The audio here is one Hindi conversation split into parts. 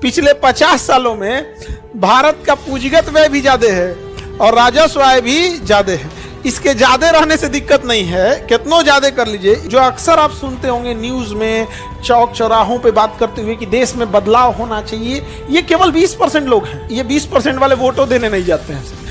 पिछले 50 सालों में भारत का पूंजीगत व्यय भी ज्यादा है और राजस्व आय भी ज्यादा है। इसके ज्यादा रहने से दिक्कत नहीं है, कितनों ज्यादा कर लीजिए। जो अक्सर आप सुनते होंगे न्यूज में, चौक चौराहों पे बात करते हुए कि देश में बदलाव होना चाहिए, ये केवल 20% लोग हैं। ये 20% वाले वोटों देने नहीं जाते हैं।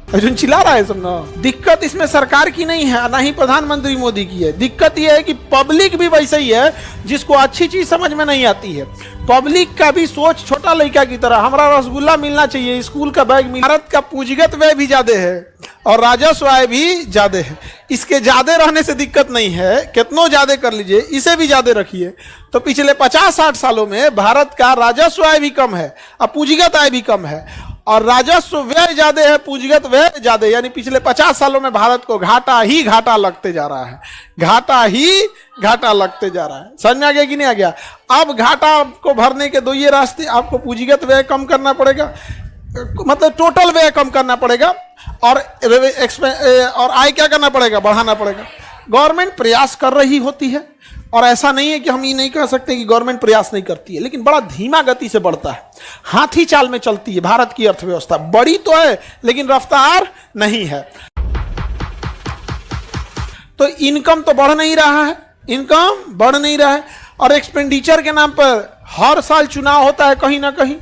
अर्जुन चिल्ला रहा है सब ना। दिक्कत इसमें सरकार की नहीं है, ना ही प्रधानमंत्री मोदी की है। दिक्कत यह है कि पब्लिक भी वैसे ही है जिसको अच्छी चीज समझ में नहीं आती है। पब्लिक का भी सोच छोटा लड़का की तरह, हमारा रसगुल्ला मिलना चाहिए, स्कूल का बैग मिल। भारत का पूंजीगत व्यय भी ज्यादा है और राजस्व आय भी ज्यादा है। इसके ज्यादा रहने से दिक्कत नहीं है, कितनों ज्यादा कर लीजिए, इसे भी ज्यादा रखिए। तो पिछले 50-60 सालों में भारत का राजस्व आय भी कम है और पूंजीगत आय भी कम है। और राजस्व व्यय ज्यादा है, पूंजीगत व्यय ज्यादा, यानी पिछले 50 सालों में भारत को घाटा ही घाटा लगते जा रहा है। घाटा ही घाटा लगते जा रहा है। समझ में आ गया कि नहीं आ गया? अब घाटा को भरने के दो ये रास्ते, आपको पूंजीगत व्यय कम करना पड़ेगा, मतलब टोटल व्यय कम करना पड़ेगा, और आय क्या करना पड़ेगा? बढ़ाना पड़ेगा। गवर्नमेंट प्रयास कर रही होती है, और ऐसा नहीं है कि हम ये नहीं कह सकते कि गवर्नमेंट प्रयास नहीं करती है, लेकिन बड़ा धीमा गति से बढ़ता है, हाथी चाल में चलती है। भारत की अर्थव्यवस्था बड़ी तो है लेकिन रफ्तार नहीं है। तो इनकम तो बढ़ नहीं रहा है, इनकम बढ़ नहीं रहा है, और एक्सपेंडिचर के नाम पर हर साल चुनाव होता है। कहीं ना कहीं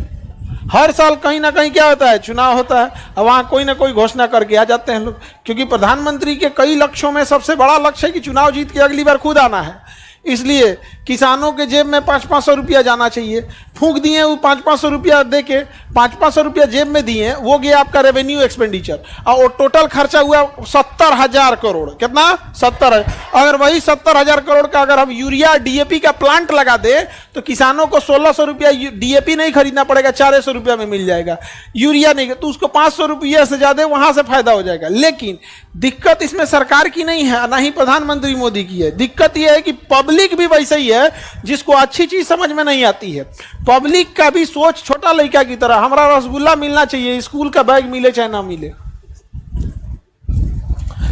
हर साल कहीं ना कहीं क्या होता है? चुनाव होता है। अब वहां कोई ना कोई घोषणा करके आ जाते हैं लोग, क्योंकि प्रधानमंत्री के कई लक्ष्यों में सबसे बड़ा लक्ष्य है कि चुनाव जीत के अगली बार खुद आना है। इसलिए किसानों के जेब में 500-500 रुपया जाना चाहिए। फूंक दिए वो 500-500 रुपया दे के, 500-500 रुपया जेब में दिए, वो गया आपका रेवेन्यू एक्सपेंडिचर, और वो टोटल खर्चा हुआ 70,000 करोड़। कितना? 70। अगर वही 70,000 करोड़ का अगर हम यूरिया डीएपी का प्लांट लगा दे तो किसानों को 1600 रुपया डीएपी नहीं खरीदना पड़ेगा, 400 रुपया में मिल जाएगा। यूरिया नहीं, तो उसको 500 रुपया से ज्यादा वहां से फायदा हो जाएगा। लेकिन दिक्कत इसमें सरकार की नहीं है, ना ही प्रधानमंत्री मोदी की है। दिक्कत यह है कि पब्लिक भी वैसे ही है जिसको अच्छी चीज समझ में नहीं आती है। पब्लिक का भी सोच छोटा लड़का की तरह, हमारा रसगुल्ला मिलना चाहिए, स्कूल का बैग मिले चाहे ना मिले।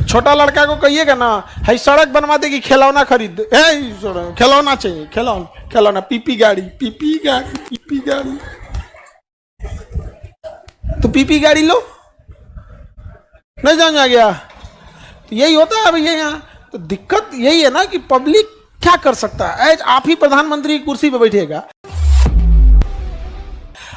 छोटा लड़का को कहिएगा ना, है सड़क बनवा देगी, खिलौना खरीद दे, खिलौना चाहिए, खिलौना, पीपी गाड़ी, तो पीपी गाड़ी लो, नहीं समझ आ गया? तो यही होता है भैया यहाँ। तो दिक्कत यही है ना कि पब्लिक क्या कर सकता है? आप ही प्रधानमंत्री की कुर्सी पे बैठिएगा,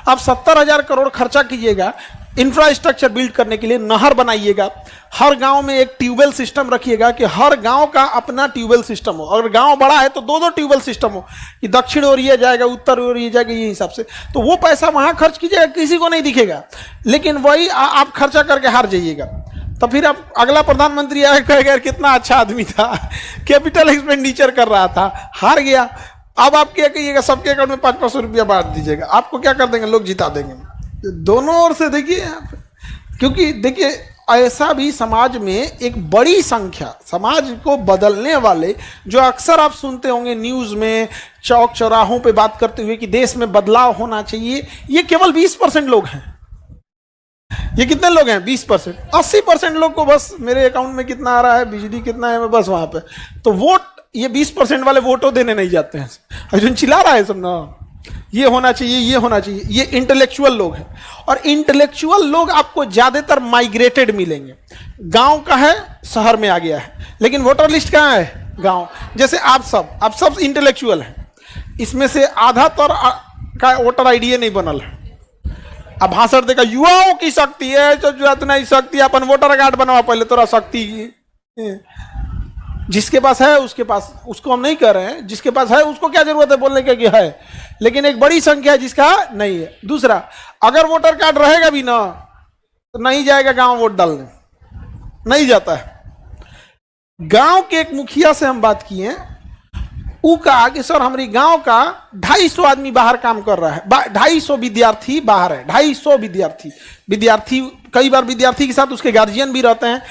आप 70,000 करोड़ खर्चा कीजिएगा इंफ्रास्ट्रक्चर बिल्ड करने के लिए, नहर बनाइएगा, हर गांव में एक ट्यूबवेल सिस्टम रखिएगा कि हर गांव का अपना ट्यूबवेल सिस्टम हो। अगर गांव बड़ा है तो 2-2 ट्यूबवेल सिस्टम हो, कि दक्षिण ओर ये जाएगा, उत्तर ओर ये जाएगा, ये हिसाब से। तो वो पैसा वहां खर्च कीजिएगा, किसी को नहीं दिखेगा, लेकिन वही आप खर्चा करके हार जाइएगा। तो फिर आप अगला प्रधानमंत्री आएगा, कहेगा कितना अच्छा आदमी था, कैपिटल एक्सपेंडिचर कर रहा था, हार गया। अब आप क्या कहिएगा? सबके अकाउंट में 500-500 रुपया बांट दीजिएगा, आपको क्या कर देंगे? लोग जिता देंगे। दोनों ओर से देखिए आप, क्योंकि देखिए ऐसा भी समाज में एक बड़ी संख्या, समाज को बदलने वाले, जो अक्सर आप सुनते होंगे न्यूज में, चौक चौराहों पे बात करते हुए कि देश में बदलाव होना चाहिए, ये केवल 20% लोग हैं। ये कितने लोग हैं? 20%। 80% लोग को बस मेरे अकाउंट में कितना आ रहा है, बिजली कितना है, बस वहां पे। तो वोट, ये 20% वाले वोटों देने नहीं जाते हैं। अर्जुन चिल्ला रहा है सब ना। ये होना चाहिए, ये होना चाहिए। ये इंटेलेक्चुअल लोग हैं, और इंटेलेक्चुअल लोग आपको ज्यादातर माइग्रेटेड मिलेंगे। गांव का है, शहर में आ गया है, लेकिन वोटर लिस्ट कहाँ है? गांव। जैसे आप सब इंटेलेक्चुअल हैं, इसमें से आधा तो का वोटर आईडी नहीं बनल है। अब भाषण देगा युवाओं की शक्ति है, जो इतना ही शक्ति, अपन वोटर कार्ड बनवा पहले, तोरा शक्ति जिसके पास है उसके पास, उसको हम नहीं कर रहे हैं, जिसके पास है उसको क्या जरूरत है बोलने के कि है, लेकिन एक बड़ी संख्या है जिसका नहीं है। दूसरा, अगर वोटर कार्ड रहेगा भी ना तो नहीं जाएगा गांव वोट डालने, नहीं जाता है। गांव के एक मुखिया से हम बात किए, वो कहा कि सर हमारी गांव का 250 आदमी बाहर काम कर रहा है, 250 विद्यार्थी बाहर है, 250 विद्यार्थी, कई बार विद्यार्थी के साथ उसके गार्जियन भी रहते हैं।